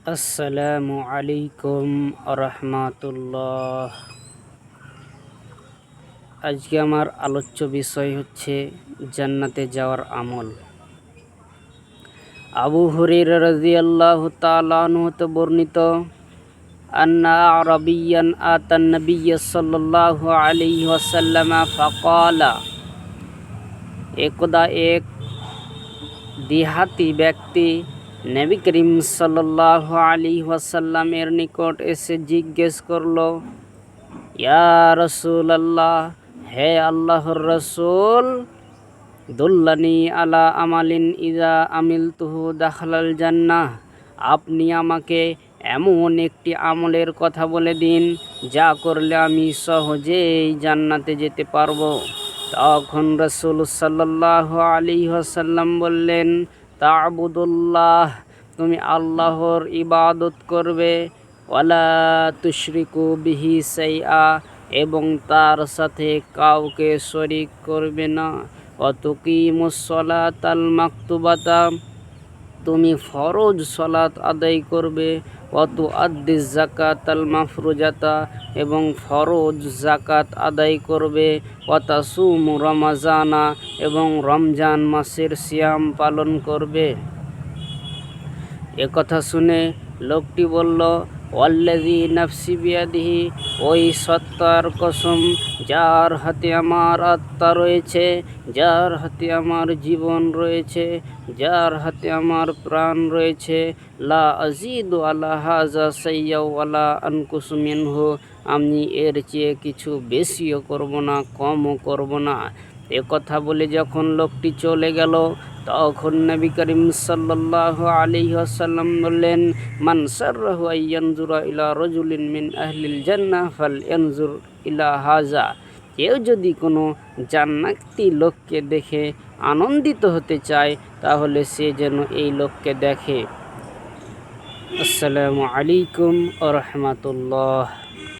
আসসালামু আলাইকুম রহমাতুল্লাহ। আজকে আমার আলোচ্য বিষয় হচ্ছে জান্নাতে যাওয়ার আমল। আবু হুরায়রা রাদিয়াল্লাহু তাআলা আনহু হতে বর্ণিত, আন্না আরাবিয়ান আতান নবিয়্য সাল্লাল্লাহু আলাইহি ওয়াসাল্লাম ফাকালা। একদা এক দেহাতি ব্যক্তি নবী করিম সাল্লাল্লাহু আলাইহি ওয়াসাল্লামের নিকট এসে জিজ্ঞেস করল, ইয়া রাসূলাল্লাহ, হে আল্লাহর রাসূল, দুল্লানি আলা আমালিন ইজা আমিলতুহু দাখালাল জান্নাহ। আপনি আমাকে এমন একটি আমলের কথা বলে দিন যা করলে আমি সহজেই জান্নাতে যেতে পারবো। তখন রাসূল সাল্লাল্লাহু আলাইহি ওয়াসাল্লাম বললেন, তা'বুদুল্লাহ, তুমি আল্লাহর ইবাদত করবে, ওয়ালা তুশরিকু বিহি শাইআ, এবং তার সাথে কাউকে শরীক করবে না। ওয়াতুকিমুস সলাতাল মাকতুবাতা, তুমি ফরজ সলাত আদায় করবে। ওয়াতুআদ্দিজ যাকাতাল মাফরুজাতা, এবং ফরজ যাকাত আদায় করবে। ওয়াতাসুমু রমাজানা, এবং রমজান মাসের সিয়াম পালন করবে। একথা শুনে লোকটি বলল, ওয়াল্লাযী নাফসি বিয়াদিহি, ওই সত্তার কসম যার হাতে আমার আত্মা রয়েছে, যার হাতে আমার জীবন রয়েছে, যার হাতে আমার প্রাণ রয়েছে, লা আযীদু আলা হাযা শাইয়্যাও ওয়ালা আনকুসু মিনহু, আমি এর চেয়ে কিছু বেশিও করব না, কমও করব না। একথা বলে যখন লোকটি চলে গেল, তখন নবী করিম সাল্লাল্লাহু আলাইহি ওয়াসাল্লাম বললেন, মান সাররাহু আইয়ানজুরা ইলা রাজুলিন মিন আহলিল জান্নাহ ফালয়ানজুর ইলা হাযা। কেউ যদি কোনো জান্নাতি লোককে দেখে আনন্দিত হতে চায়, তাহলে সে যেন এই লোককে দেখে। আসসালামু আলাইকুম ওয়া রাহমাতুল্লাহ।